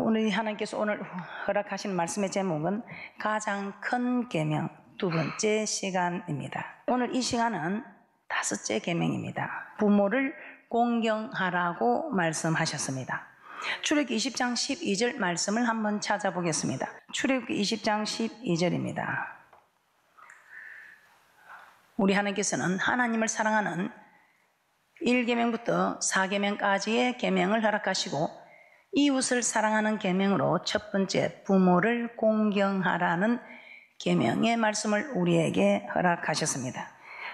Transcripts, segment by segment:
우리 하나님께서 오늘 허락하신 말씀의 제목은 가장 큰 계명 두 번째 시간입니다. 오늘 이 시간은 다섯째 계명입니다. 부모를 공경하라고 말씀하셨습니다. 출애굽기 20장 12절 말씀을 한번 찾아보겠습니다. 출애굽기 20장 12절입니다. 우리 하나님께서는 하나님을 사랑하는 1계명부터 4계명까지의 계명을 허락하시고 이웃을 사랑하는 계명으로 첫 번째 부모를 공경하라는 계명의 말씀을 우리에게 허락하셨습니다.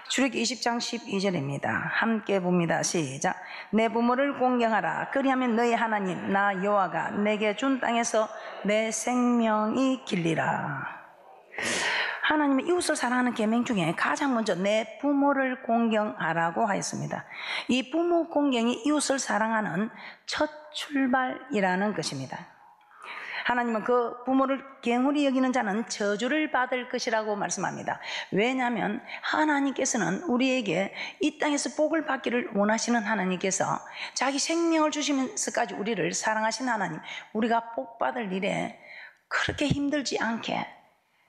출애굽기 20장 12절입니다. 함께 봅니다. 시작. 내 부모를 공경하라. 그리하면 너희 하나님 나 여호와가 내게 준 땅에서 내 생명이 길리라. 하나님의 이웃을 사랑하는 계명 중에 가장 먼저 내 부모를 공경하라고 하였습니다. 이 부모 공경이 이웃을 사랑하는 첫 출발이라는 것입니다. 하나님은 그 부모를 경홀히 여기는 자는 저주를 받을 것이라고 말씀합니다. 왜냐하면 하나님께서는 우리에게 이 땅에서 복을 받기를 원하시는 하나님께서 자기 생명을 주시면서까지 우리를 사랑하신 하나님, 우리가 복 받을 일에 그렇게 힘들지 않게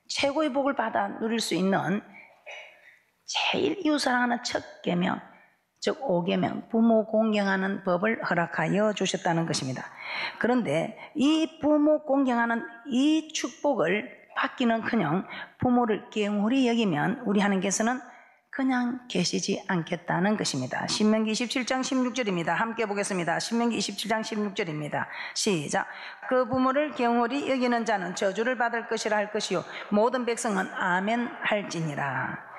최고의 복을 받아 누릴 수 있는 제일 이웃 사랑하는 첫 계명, 즉 5계명 부모 공경하는 법을 허락하여 주셨다는 것입니다. 그런데 이 부모 공경하는 이 축복을 받기는커녕 부모를 경홀히 여기면 우리 하나님께서는 그냥 계시지 않겠다는 것입니다. 신명기 27장 16절입니다. 함께 보겠습니다. 신명기 27장 16절입니다. 시작. 그 부모를 경홀히 여기는 자는 저주를 받을 것이라 할 것이요 모든 백성은 아멘 할지니라.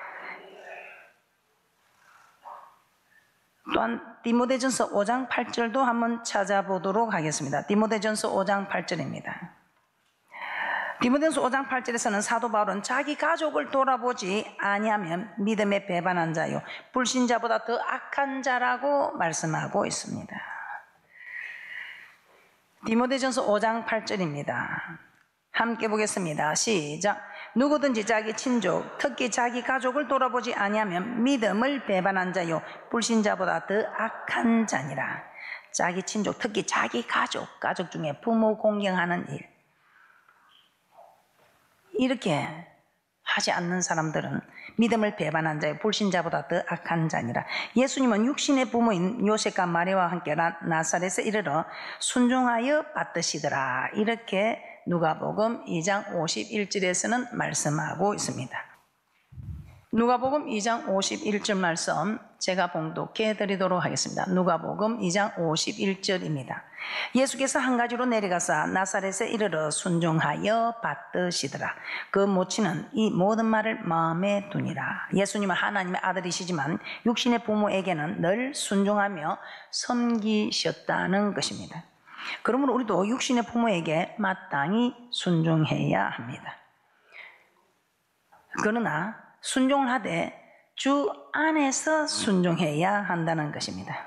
또한 디모데전서 5장 8절도 한번 찾아보도록 하겠습니다. 디모데전서 5장 8절입니다. 디모데전서 5장 8절에서는 사도 바울은 자기 가족을 돌아보지 아니하면 믿음에 배반한 자요 불신자보다 더 악한 자라고 말씀하고 있습니다. 디모데전서 5장 8절입니다. 함께 보겠습니다. 시작. 누구든지 자기 친족 특히 자기 가족을 돌아보지 아니하면 믿음을 배반한 자요 불신자보다 더 악한 자니라. 자기 친족 특히 자기 가족 중에 부모 공경하는 일, 이렇게 하지 않는 사람들은 믿음을 배반한 자요 불신자보다 더 악한 자니라. 예수님은 육신의 부모인 요셉과 마리아와 함께 나사렛에 이르러 순종하여 받으시더라. 이렇게 누가복음 2장 51절에서는 말씀하고 있습니다. 누가복음 2장 51절 말씀 제가 봉독해 드리도록 하겠습니다. 누가복음 2장 51절입니다. 예수께서 한 가지로 내려가사 나사렛에 이르러 순종하여 받으시더라. 그 모친은 이 모든 말을 마음에 두니라. 예수님은 하나님의 아들이시지만 육신의 부모에게는 늘 순종하며 섬기셨다는 것입니다. 그러므로 우리도 육신의 부모에게 마땅히 순종해야 합니다. 그러나 순종을 하되 주 안에서 순종해야 한다는 것입니다.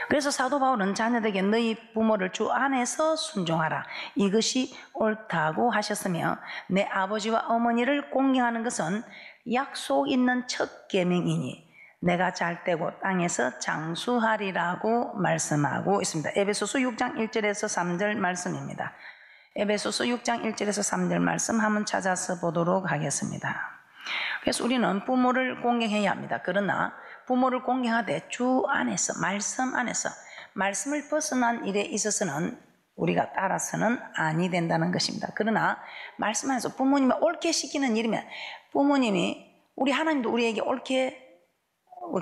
그래서 사도 바울은 자녀들에게 너희 부모를 주 안에서 순종하라. 이것이 옳다고 하셨으며 내 아버지와 어머니를 공경하는 것은 약속 있는 첫 계명이니 내가 잘 되고 땅에서 장수하리라고 말씀하고 있습니다. 에베소서 6장 1절에서 3절 말씀입니다. 에베소서 6장 1절에서 3절 말씀 한번 찾아서 보도록 하겠습니다. 그래서 우리는 부모를 공경해야 합니다. 그러나 부모를 공경하되 주 안에서 말씀 안에서 말씀을 벗어난 일에 있어서는 우리가 따라서는 아니 된다는 것입니다. 그러나 말씀 안에서 부모님을 옳게 시키는 일이면 부모님이 우리 하나님도 우리에게 옳게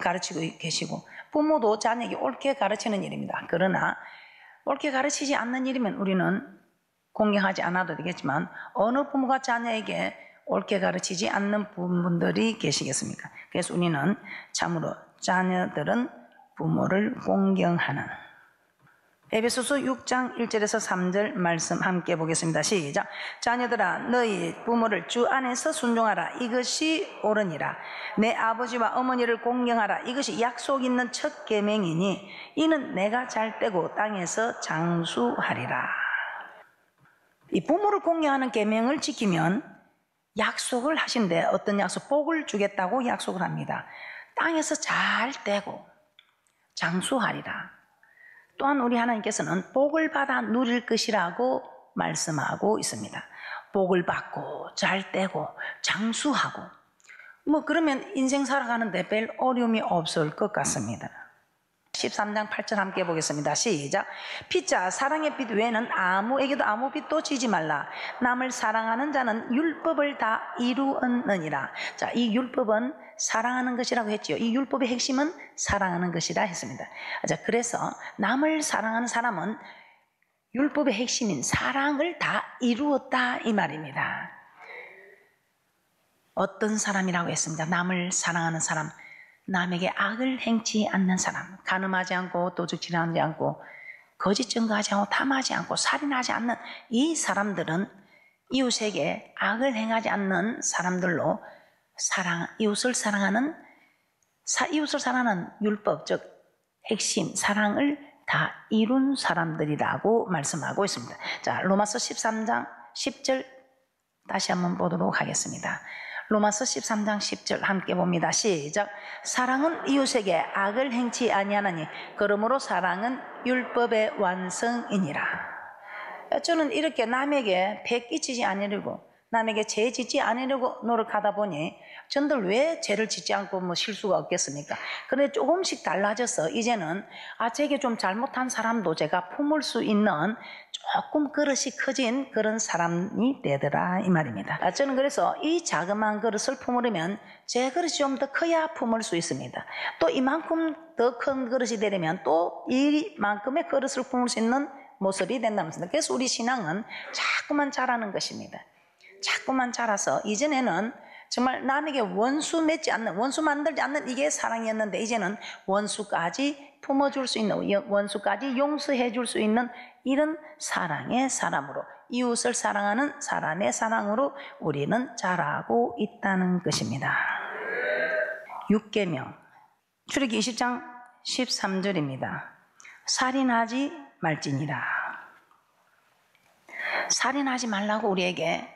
가르치고 계시고 부모도 자녀에게 옳게 가르치는 일입니다. 그러나 옳게 가르치지 않는 일이면 우리는 공경하지 않아도 되겠지만 어느 부모가 자녀에게 옳게 가르치지 않는 부모들이 계시겠습니까? 그래서 우리는 참으로 자녀들은 부모를 공경하는 에베소서 6장 1절에서 3절 말씀 함께 보겠습니다. 시작. 자녀들아 너희 부모를 주 안에서 순종하라. 이것이 옳으니라. 내 아버지와 어머니를 공경하라. 이것이 약속 있는 첫 계명이니 이는 내가 잘 되고 땅에서 장수하리라. 이 부모를 공경하는 계명을 지키면 약속을 하신대. 어떤 약속? 복을 주겠다고 약속을 합니다. 땅에서 잘 되고 장수하리라. 또한 우리 하나님께서는 복을 받아 누릴 것이라고 말씀하고 있습니다. 복을 받고 잘 떼고 장수하고 그러면 인생 살아가는데 별 어려움이 없을 것 같습니다. 13장 8절 함께 보겠습니다. 시작. 피자 사랑의 빛 외에는 아무에게도 아무 빛도 지지 말라. 남을 사랑하는 자는 율법을 다 이루었느니라. 자, 이 율법은 사랑하는 것이라고 했지요. 이 율법의 핵심은 사랑하는 것이라 했습니다. 자, 그래서 남을 사랑하는 사람은 율법의 핵심인 사랑을 다 이루었다 이 말입니다. 어떤 사람이라고 했습니다. 남을 사랑하는 사람, 남에게 악을 행치 않는 사람, 간음하지 않고 도둑질하지 않고 거짓 증거하지 않고 탐하지 않고 살인하지 않는 이 사람들은 이웃에게 악을 행하지 않는 사람들로 이웃을 사랑하는 율법, 즉 핵심 사랑을 다 이룬 사람들이라고 말씀하고 있습니다. 자, 로마서 13장 10절 다시 한번 보도록 하겠습니다. 로마서 13장 10절 함께 봅니다. 시작. 사랑은 이웃에게 악을 행치 아니하나니 그러므로 사랑은 율법의 완성이니라. 저는 이렇게 남에게 배 끼치지 않으려고 남에게 죄 짓지 않으려고 노력하다 보니 전들 왜 죄를 짓지 않고 실수가 없겠습니까? 그런데 조금씩 달라져서 이제는 제게 좀 잘못한 사람도 제가 품을 수 있는 조금 그릇이 커진 그런 사람이 되더라 이 말입니다. 저는 그래서 이 자그마한 그릇을 품으려면 제 그릇이 좀 더 커야 품을 수 있습니다. 또 이만큼 더 큰 그릇이 되려면 또 이만큼의 그릇을 품을 수 있는 모습이 된다는 것입니다. 그래서 우리 신앙은 자꾸만 자라는 것입니다. 자꾸만 자라서 이전에는 정말 남에게 원수 만들지 않는 이게 사랑이었는데 이제는 원수까지 품어줄 수 있는, 원수까지 용서해 줄 수 있는 이런 사랑의 사람으로, 이웃을 사랑하는 사람의 사랑으로 우리는 자라고 있다는 것입니다. 6계명 출애굽기 20장 13절입니다. 살인하지 말지니라. 살인하지 말라고 우리에게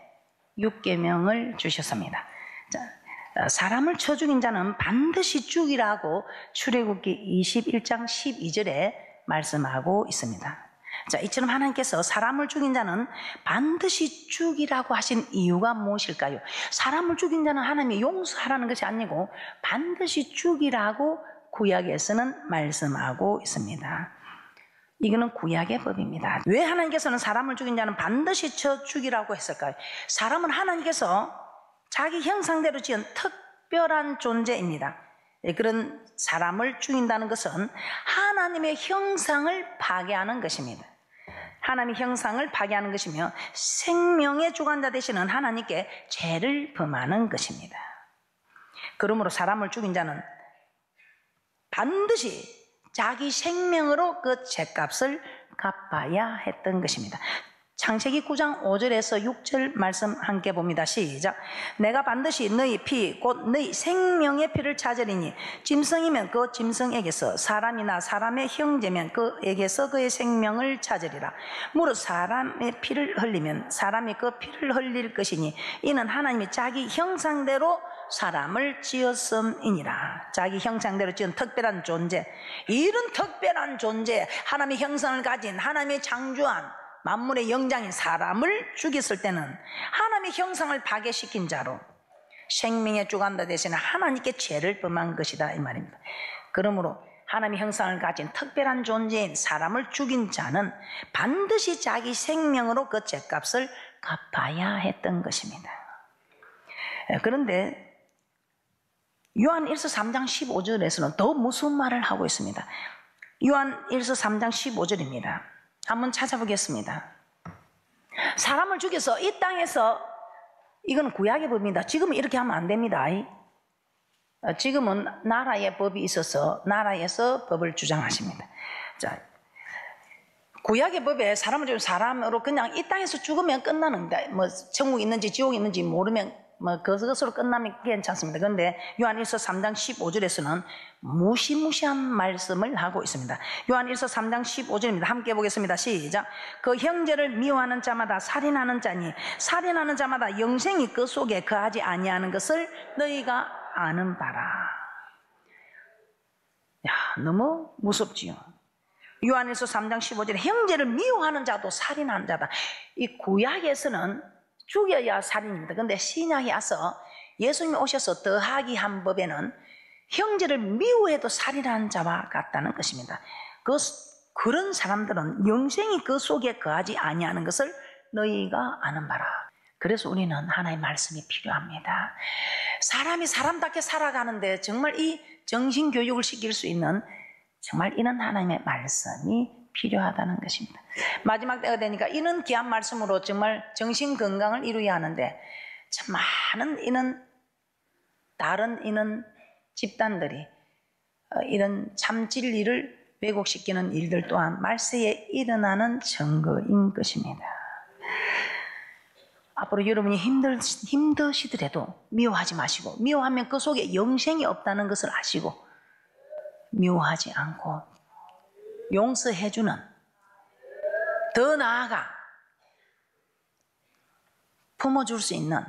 6계명을 주셨습니다. 자, 사람을 쳐 죽인 자는 반드시 죽이라고 출애굽기 21장 12절에 말씀하고 있습니다. 자, 이처럼 하나님께서 사람을 죽인 자는 반드시 죽이라고 하신 이유가 무엇일까요? 사람을 죽인 자는 하나님이 용서하라는 것이 아니고 반드시 죽이라고 구약에서는 말씀하고 있습니다. 이거는 구약의 법입니다. 왜 하나님께서는 사람을 죽인 자는 반드시 쳐 죽이라고 했을까요? 사람은 하나님께서 자기 형상대로 지은 특별한 존재입니다. 그런 사람을 죽인다는 것은 하나님의 형상을 파괴하는 것입니다. 하나님의 형상을 파괴하는 것이며 생명의 주관자 되시는 하나님께 죄를 범하는 것입니다. 그러므로 사람을 죽인 자는 반드시 자기 생명으로 그 죄값을 갚아야 했던 것입니다. 창세기 9장 5절에서 6절 말씀 함께 봅니다. 시작. 내가 반드시 너희 피 곧 너희 생명의 피를 찾으리니 짐승이면 그 짐승에게서 사람이나 사람의 형제면 그에게서 그의 생명을 찾으리라. 무릇 사람의 피를 흘리면 사람이 그 피를 흘릴 것이니 이는 하나님이 자기 형상대로 사람을 지었음이니라. 자기 형상대로 지은 특별한 존재, 이런 특별한 존재, 하나님의 형상을 가진 하나님의 창조한 만물의 영장인 사람을 죽였을 때는 하나님의 형상을 파괴시킨 자로 생명의 주관자 되시는 하나님께 죄를 범한 것이다 이 말입니다. 그러므로 하나님의 형상을 가진 특별한 존재인 사람을 죽인 자는 반드시 자기 생명으로 그 죄값을 갚아야 했던 것입니다. 그런데 요한일서 3장 15절에서는 더 무서운 말을 하고 있습니다. 요한일서 3장 15절입니다. 한번 찾아보겠습니다. 사람을 죽여서 이 땅에서, 이건 구약의 법입니다. 지금은 이렇게 하면 안 됩니다. 지금은 나라의 법이 있어서 나라에서 법을 주장하십니다. 자, 구약의 법에 사람을 죽이면 사람으로 그냥 이 땅에서 죽으면 끝나는데, 천국이 있는지 지옥이 있는지 모르면 그것으로 끝나면 괜찮습니다. 그런데 요한일서 3장 15절에서는 무시무시한 말씀을 하고 있습니다. 요한일서 3장 15절입니다. 함께 보겠습니다. 시작. 그 형제를 미워하는 자마다 살인하는 자니 살인하는 자마다 영생이 그 속에 거하지 아니하는 것을 너희가 아는 바라. 야, 너무 무섭지요. 요한일서 3장 15절에 형제를 미워하는 자도 살인하는 자다. 이 구약에서는 죽여야 살인입니다. 그런데 신약에 와서 예수님이 오셔서 더하기 한 법에는 형제를 미워해도 살인하는 자와 같다는 것입니다. 그런 사람들은 영생이 그 속에 거하지 아니하는 것을 너희가 아는 바라. 그래서 우리는 하나님의 말씀이 필요합니다. 사람이 사람답게 살아가는데 정말 이 정신교육을 시킬 수 있는 정말 이런 하나님의 말씀이 필요하다는 것입니다. 마지막 때가 되니까 이런 귀한 말씀으로 정말 정신건강을 이루어야 하는데 참 많은 다른 집단들이 이런 참 진리를 왜곡시키는 일들 또한 말세에 일어나는 증거인 것입니다. 앞으로 여러분이 힘드시더라도 미워하지 마시고, 미워하면 그 속에 영생이 없다는 것을 아시고 미워하지 않고 용서해주는, 더 나아가 품어줄 수 있는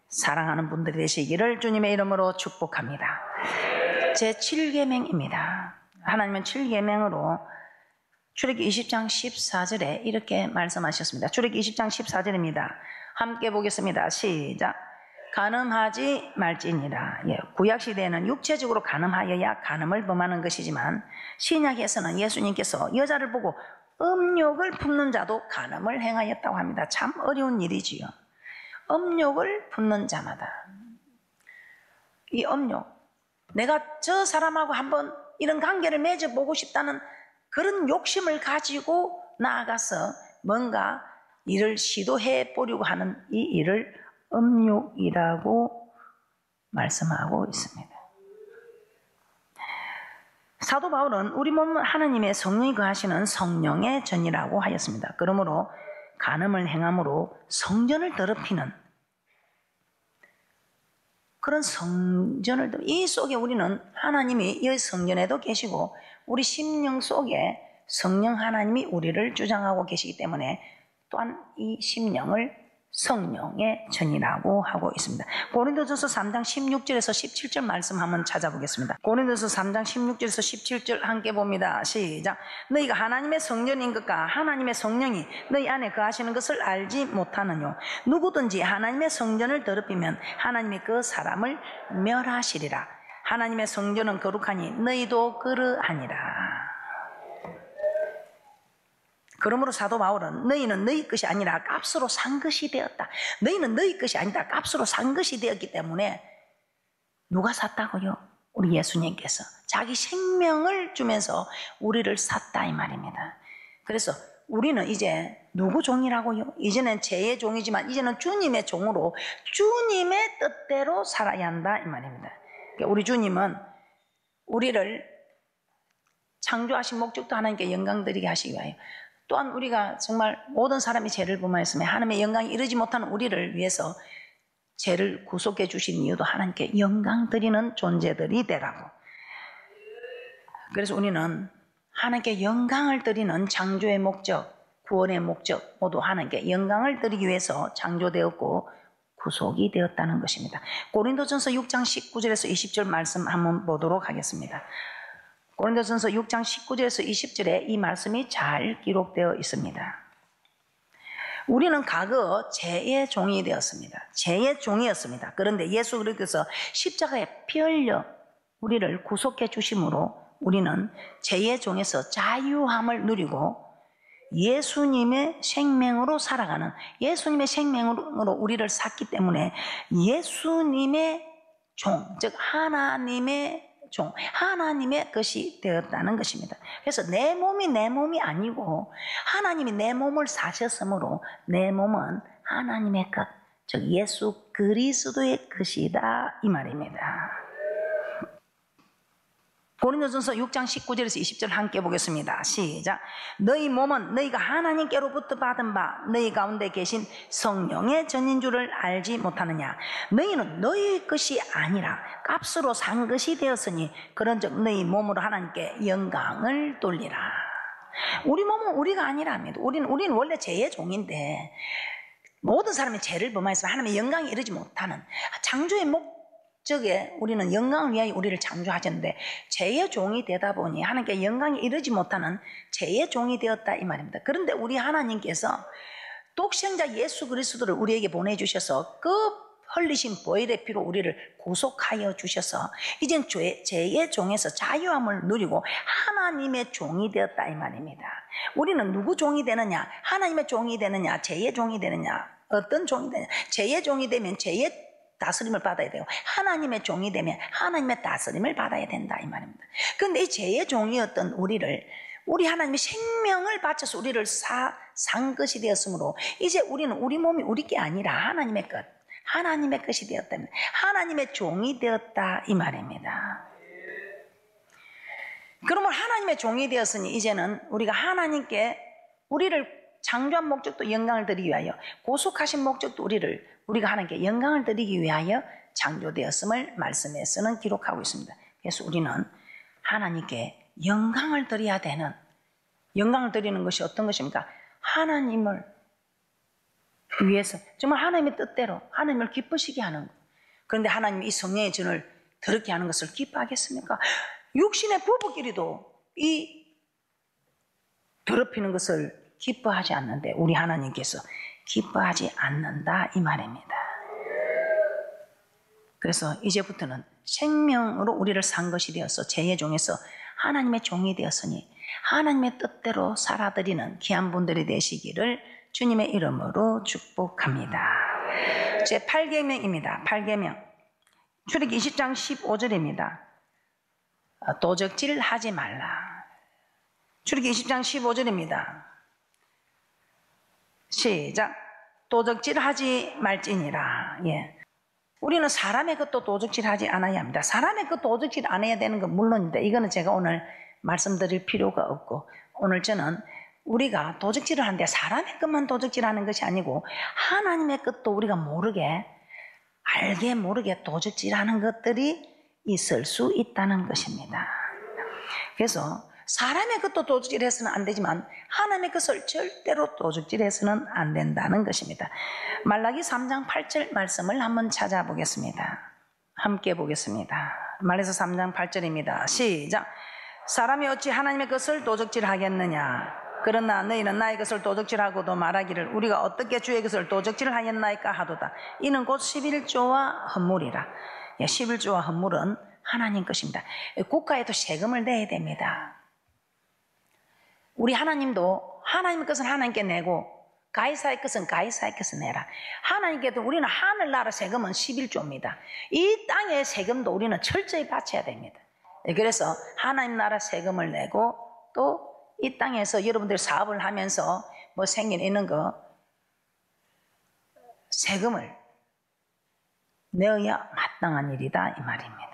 사랑하는 분들이 되시기를 주님의 이름으로 축복합니다. 제 7계명입니다. 하나님은 7계명으로 출애굽기 20장 14절에 이렇게 말씀하셨습니다. 출애굽기 20장 14절입니다. 함께 보겠습니다. 시작. 간음하지 말지니라. 구약시대에는 육체적으로 간음하여야 간음을 범하는 것이지만 신약에서는 예수님께서 여자를 보고 음욕을 품는 자도 간음을 행하였다고 합니다. 참 어려운 일이지요. 음욕을 품는 자마다. 이 음욕, 내가 저 사람하고 한번 이런 관계를 맺어보고 싶다는 그런 욕심을 가지고 나아가서 뭔가 일을 시도해 보려고 하는 이 일을 음욕이라고 말씀하고 있습니다. 사도 바울은 우리 몸은 하나님의 성령이 거하시는 성령의 전이라고 하였습니다. 그러므로 간음을 행함으로 성전을 더럽히는 그런 성전을, 이 속에 우리는 하나님이 이 성전에도 계시고 우리 심령 속에 성령 하나님이 우리를 주장하고 계시기 때문에 또한 이 심령을 성령의 전이라고 하고 있습니다. 고린도전서 3장 16절에서 17절 말씀 한번 찾아보겠습니다. 고린도전서 3장 16절에서 17절 함께 봅니다. 시작. 너희가 하나님의 성전인 것과 하나님의 성령이 너희 안에 거하시는 것을 알지 못하느뇨. 누구든지 하나님의 성전을 더럽히면 하나님이 그 사람을 멸하시리라. 하나님의 성전은 거룩하니 너희도 그러하니라. 그러므로 사도 바울은 너희는 너희 것이 아니라 값으로 산 것이 되었다. 너희는 너희 것이 아니다. 값으로 산 것이 되었기 때문에 누가 샀다고요? 우리 예수님께서 자기 생명을 주면서 우리를 샀다 이 말입니다. 그래서 우리는 이제 누구 종이라고요? 이제는 죄의 종이지만 이제는 주님의 종으로 주님의 뜻대로 살아야 한다 이 말입니다. 그러니까 우리 주님은 우리를 창조하신 목적도 하나님께 영광드리게 하시기 위하여, 또한 우리가 정말 모든 사람이 죄를 범하였으며 하나님의 영광이 이르지 못하는 우리를 위해서 죄를 구속해 주신 이유도 하나님께 영광 드리는 존재들이 되라고. 그래서 우리는 하나님께 영광을 드리는 창조의 목적, 구원의 목적 모두 하나님께 영광을 드리기 위해서 창조되었고 구속이 되었다는 것입니다. 고린도전서 6장 19절에서 20절 말씀 한번 보도록 하겠습니다. 고린도전서 6장 19절에서 20절에 이 말씀이 잘 기록되어 있습니다. 우리는 과거 죄의 종이 되었습니다. 죄의 종이었습니다. 그런데 예수 그리스도께서 십자가에 피 흘려 우리를 구속해 주심으로 우리는 죄의 종에서 자유함을 누리고 예수님의 생명으로 살아가는, 예수님의 생명으로 우리를 샀기 때문에 예수님의 종, 즉 하나님의 종, 하나님의 것이 되었다는 것입니다. 그래서 내 몸이 아니고 하나님이 내 몸을 사셨으므로 내 몸은 하나님의 것, 즉 예수 그리스도의 것이다 이 말입니다. 고린도전서 6장 19절에서 20절 함께 보겠습니다. 시작. 너희 몸은 너희가 하나님께로부터 받은 바 너희 가운데 계신 성령의 전인 줄을 알지 못하느냐. 너희는 너희 것이 아니라 값으로 산 것이 되었으니 그런즉 너희 몸으로 하나님께 영광을 돌리라. 우리 몸은 우리가 아니랍니다. 우리는 원래 죄의 종인데 모든 사람이 죄를 범하였으면 하나님의 영광이 이르지 못하는 창조의 목적에 우리는 영광을 위하여 우리를 창조하셨는데 죄의 종이 되다 보니 하나님께 영광에 이르지 못하는 죄의 종이 되었다 이 말입니다. 그런데 우리 하나님께서 독생자 예수 그리스도를 우리에게 보내주셔서 그 흘리신 보혈의 피로 우리를 구속하여 주셔서 이젠 죄의 종에서 자유함을 누리고 하나님의 종이 되었다 이 말입니다. 우리는 누구 종이 되느냐? 하나님의 종이 되느냐? 죄의 종이 되느냐? 어떤 종이 되느냐? 죄의 종이 되면 죄의 다스림을 받아야 되고 하나님의 종이 되면 하나님의 다스림을 받아야 된다 이 말입니다. 그런데 이 죄의 종이었던 우리 하나님의 생명을 바쳐서 우리를 산 것이 되었으므로 이제 우리는 우리 몸이 우리 게 아니라 하나님의 것, 하나님의 것이 되었다면 하나님의 종이 되었다 이 말입니다. 그러면 하나님의 종이 되었으니 이제는 우리가 하나님께 우리를 창조한 목적도 영광을 드리기 위하여 구속하신 목적도 우리가 하나님께 영광을 드리기 위하여 창조되었음을 말씀에서는 기록하고 있습니다. 그래서 우리는 하나님께 영광을 드려야 되는, 영광을 드리는 것이 어떤 것입니까? 하나님을 위해서 정말 하나님의 뜻대로 하나님을 기쁘시게 하는 것. 그런데 하나님이 이 성령의 전을 더럽게 하는 것을 기뻐하겠습니까? 육신의 부부끼리도 이 더럽히는 것을 기뻐하지 않는데 우리 하나님께서 기뻐하지 않는다 이 말입니다. 그래서 이제부터는 생명으로 우리를 산 것이 되어서 죄의 종에서 하나님의 종이 되었으니 하나님의 뜻대로 살아드리는 귀한 분들이 되시기를 주님의 이름으로 축복합니다. 제 8계명입니다. 8계명 출애굽기 20장 15절입니다. 도적질 하지 말라. 출애굽기 20장 15절입니다. 시작. 도적질 하지 말지니라. 예. 우리는 사람의 것도 도적질 하지 않아야 합니다. 사람의 것 도적질 안 해야 되는 건 물론인데 이거는 제가 오늘 말씀드릴 필요가 없고, 오늘 저는 우리가 도적질을 하는데 사람의 것만 도적질하는 것이 아니고 하나님의 것도 우리가 모르게, 알게 모르게 도적질하는 것들이 있을 수 있다는 것입니다. 그래서 사람의 것도 도적질해서는 안 되지만 하나님의 것을 절대로 도적질해서는 안 된다는 것입니다. 말라기 3장 8절 말씀을 한번 찾아보겠습니다. 함께 보겠습니다. 말라기 3장 8절입니다. 시작. 사람이 어찌 하나님의 것을 도적질하겠느냐? 그러나 너희는 나의 것을 도적질하고도 말하기를 우리가 어떻게 주의 것을 도적질하였나이까 하도다. 이는 곧 11조와 헌물이라. 11조와 헌물은 하나님 것입니다. 국가에도 세금을 내야 됩니다. 우리 하나님도 하나님의 것은 하나님께 내고 가이사의 것은 가이사의 것을 내라. 하나님께도 우리는 하늘나라 세금은 11조입니다. 이 땅의 세금도 우리는 철저히 바쳐야 됩니다. 그래서 하나님 나라 세금을 내고 또 이 땅에서 여러분들 사업을 하면서 뭐 생기는 거 세금을 내어야 마땅한 일이다 이 말입니다.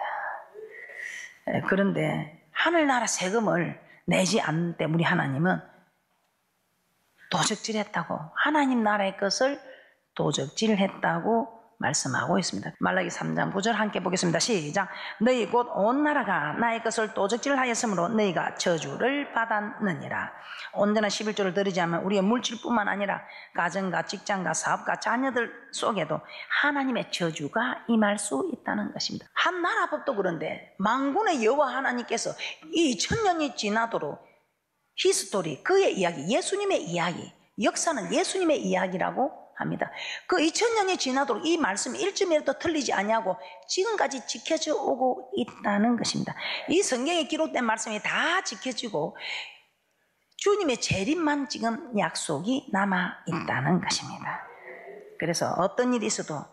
그런데 하늘나라 세금을 내지 않는 때 우리 하나님은 도적질했다고, 하나님 나라의 것을 도적질했다고 말씀하고 있습니다. 말라기 3장 9절 함께 보겠습니다. 시작. 너희 곧 온 나라가 나의 것을 도적질하였으므로 너희가 저주를 받았느니라. 온전한 11조를 드리지 않으면 우리의 물질뿐만 아니라 가정과 직장과 사업과 자녀들 속에도 하나님의 저주가 임할 수 있다는 것입니다. 한 나라 법도 그런데 만군의 여호와 하나님께서 이 천년이 지나도록 히스토리, 그의 이야기, 예수님의 이야기, 역사는 예수님의 이야기라고 합니다. 그 2000년이 지나도록 이 말씀이 1점이라도 틀리지 않냐고 지금까지 지켜져 오고 있다는 것입니다. 이 성경에 기록된 말씀이 다 지켜지고 주님의 재림만 지금 약속이 남아 있다는 것입니다. 그래서 어떤 일이 있어도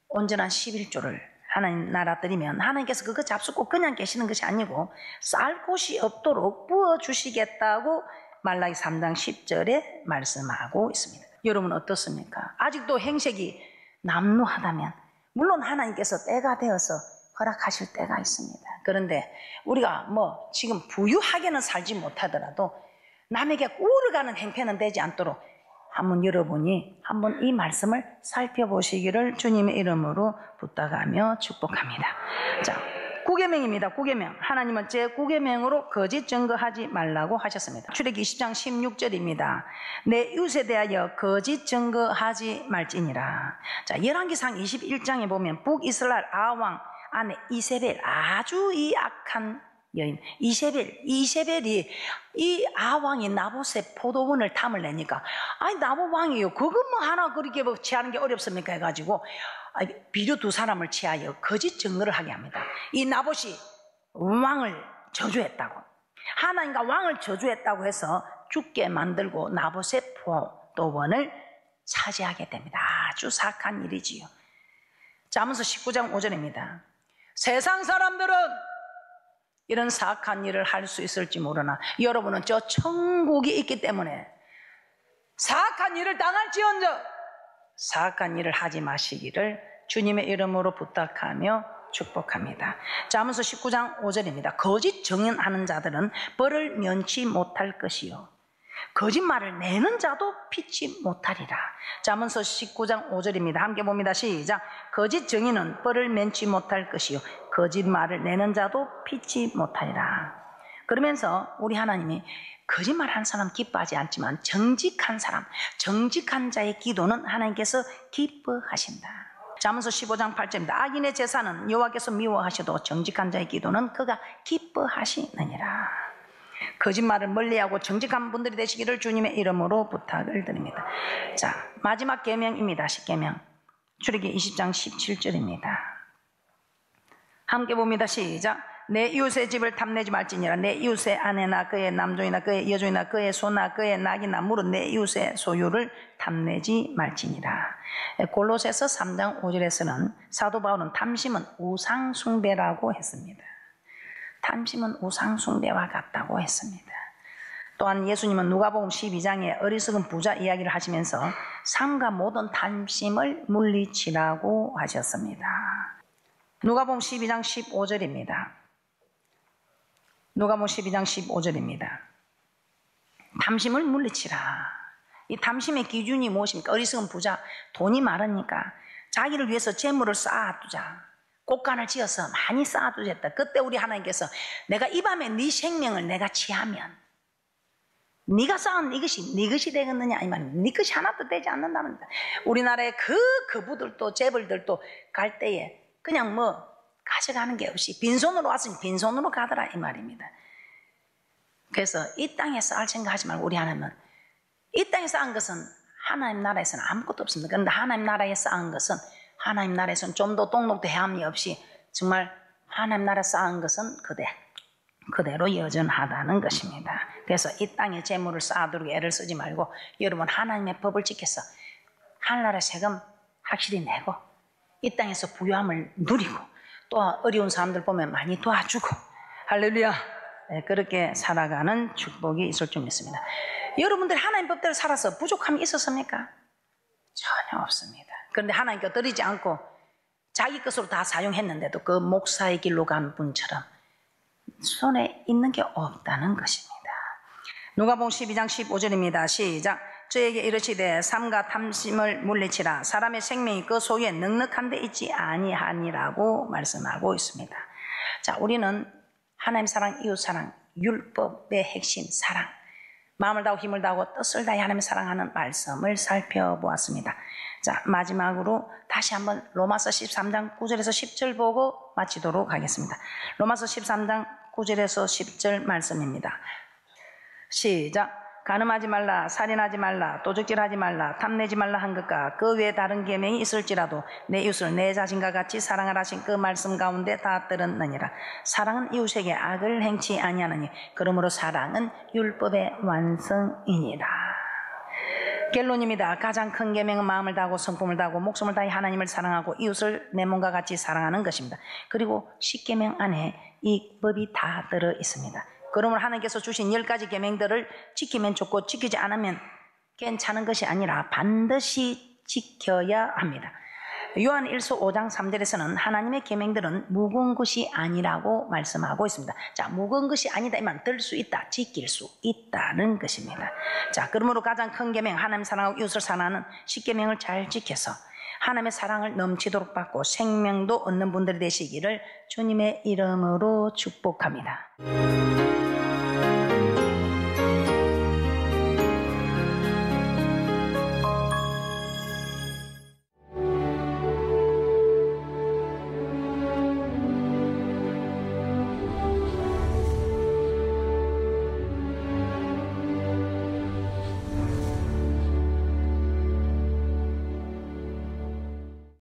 온전한 11조를 하나님 나라 드리면 하나님께서 그거 잡수고 그냥 계시는 것이 아니고 쌀 곳이 없도록 부어주시겠다고 말라기 3장 10절에 말씀하고 있습니다. 여러분 어떻습니까? 아직도 행색이 남루하다면 물론 하나님께서 때가 되어서 허락하실 때가 있습니다. 그런데 우리가 뭐 지금 부유하게는 살지 못하더라도 남에게 꿀을 가는 행패는 되지 않도록 한번 여러분이 한번 이 말씀을 살펴보시기를 주님의 이름으로 부탁하며 축복합니다. 자, 9계명입니다. 9계명. 하나님은 제9계명으로 거짓 증거하지 말라고 하셨습니다. 출애굽기 20장 16절입니다. 내 이웃에 대하여 거짓 증거하지 말지니라. 자, 열왕기상 21장에 보면 북이스라엘 아왕 아내 이세벨, 아주 이 악한 여인 이세벨이 이 아왕이 나봇의 포도원을 탐을 내니까, 아니 나봇 왕이요, 그거 뭐 하나 그렇게 뭐 취하는 게 어렵습니까 해가지고 비료 두 사람을 취하여 거짓 증거를 하게 합니다. 이 나봇이 왕을 저주했다고, 하나님과 왕을 저주했다고 해서 죽게 만들고 나봇의 포도원을 차지하게 됩니다. 아주 사악한 일이지요. 잠언서 19장 5절입니다. 세상 사람들은 이런 사악한 일을 할 수 있을지 모르나 여러분은 저 천국이 있기 때문에 사악한 일을 당할지언정 사악한 일을 하지 마시기를 주님의 이름으로 부탁하며 축복합니다. 잠언서 19장 5절입니다. 거짓 증언하는 자들은 벌을 면치 못할 것이요 거짓말을 내는 자도 피치 못하리라. 잠언서 19장 5절입니다. 함께 봅니다. 시작. 거짓 증인은 벌을 면치 못할 것이요 거짓말을 내는 자도 피치 못하리라. 그러면서 우리 하나님이 거짓말하는 사람 기뻐하지 않지만 정직한 사람, 정직한 자의 기도는 하나님께서 기뻐하신다. 잠언서 15장 8절입니다. 악인의 제사는 여호와께서 미워하셔도 정직한 자의 기도는 그가 기뻐하시느니라. 거짓말을 멀리하고 정직한 분들이 되시기를 주님의 이름으로 부탁을 드립니다. 자, 마지막 계명입니다. 10계명. 출애굽기 20장 17절입니다. 함께 봅니다. 시작. 내 이웃의 집을 탐내지 말지니라. 내 이웃의 아내나 그의 남종이나 그의 여종이나 그의 소나 그의 낙이나 물은 내 이웃의 소유를 탐내지 말지니라. 골로새서 3장 5절에서는 사도 바울은 탐심은 우상 숭배라고 했습니다. 탐심은 우상 숭배와 같다고 했습니다. 또한 예수님은 누가복음 12장에 어리석은 부자 이야기를 하시면서 삶과 모든 탐심을 물리치라고 하셨습니다. 누가복음 12장 15절입니다. 누가복음 12장 15절입니다. 탐심을 물리치라. 이 탐심의 기준이 무엇입니까? 어리석은 부자, 돈이 많으니까 자기를 위해서 재물을 쌓아두자. 꽃간을 지어서 많이 쌓아두셨다. 그때 우리 하나님께서 내가 이 밤에 네 생명을 내가 취하면 네가 쌓은 이것이 네 것이 되겠느냐 이 말입니다. 네 것이 하나도 되지 않는답니다. 우리나라의 그부들도 재벌들도 갈 때에 그냥 뭐 가져가는 게 없이 빈손으로 왔으니 빈손으로 가더라 이 말입니다. 그래서 이 땅에 쌓을 생각하지 말고 우리 하나님은 이 땅에 쌓은 것은 하나님 나라에서는 아무것도 없습니다. 그런데 하나님 나라에 쌓은 것은 하나님 나라에서는 좀 더 똑똑도 해함이 없이 정말 하나님 나라에 쌓은 것은 그대로 여전하다는 것입니다. 그래서 이 땅에 재물을 쌓아두고 애를 쓰지 말고 여러분 하나님의 법을 지켜서 하늘나라 세금 확실히 내고 이 땅에서 부유함을 누리고 또 어려운 사람들 보면 많이 도와주고 할렐루야, 네, 그렇게 살아가는 축복이 있을 줄 믿습니다. 여러분들 하나님 법대로 살아서 부족함이 있었습니까? 전혀 없습니다. 그런데 하나님께 드리지 않고 자기 것으로 다 사용했는데도 그 목사의 길로 간 분처럼 손에 있는 게 없다는 것입니다. 누가복음 12장 15절입니다. 시작. 저에게 이르시되 삼가 탐심을 물리치라. 사람의 생명이 그 소유에 넉넉한 데 있지 아니하니라고 말씀하고 있습니다. 자, 우리는 하나님 사랑, 이웃 사랑, 율법의 핵심 사랑, 마음을 다하고 힘을 다하고 뜻을 다해 하나님을 사랑하는 말씀을 살펴보았습니다. 자, 마지막으로 다시 한번 로마서 13장 9절에서 10절 보고 마치도록 하겠습니다. 로마서 13장 9절에서 10절 말씀입니다. 시작. 간음하지 말라, 살인하지 말라, 도적질하지 말라, 탐내지 말라 한 것과 그 외에 다른 계명이 있을지라도 내 이웃을 내 자신과 같이 사랑하라 하신 그 말씀 가운데 다 들었느니라. 사랑은 이웃에게 악을 행치 아니하느니 그러므로 사랑은 율법의 완성이니라. 결론입니다. 가장 큰 계명은 마음을 다하고 성품을 다하고 목숨을 다해 하나님을 사랑하고 이웃을 내 몸과 같이 사랑하는 것입니다. 그리고 10계명 안에 이 법이 다 들어 있습니다. 그러므로 하나님께서 주신 10가지 계명들을 지키면 좋고 지키지 않으면 괜찮은 것이 아니라 반드시 지켜야 합니다. 요한 1서 5장 3절에서는 하나님의 계명들은 무거운 것이 아니라고 말씀하고 있습니다. 자, 무거운 것이 아니다 이만 들 수 있다, 지킬 수 있다는 것입니다. 자, 그러므로 가장 큰 계명 하나님 사랑하고 이웃을 사랑하는 10계명을 잘 지켜서 하나님의 사랑을 넘치도록 받고 생명도 얻는 분들이 되시기를 주님의 이름으로 축복합니다.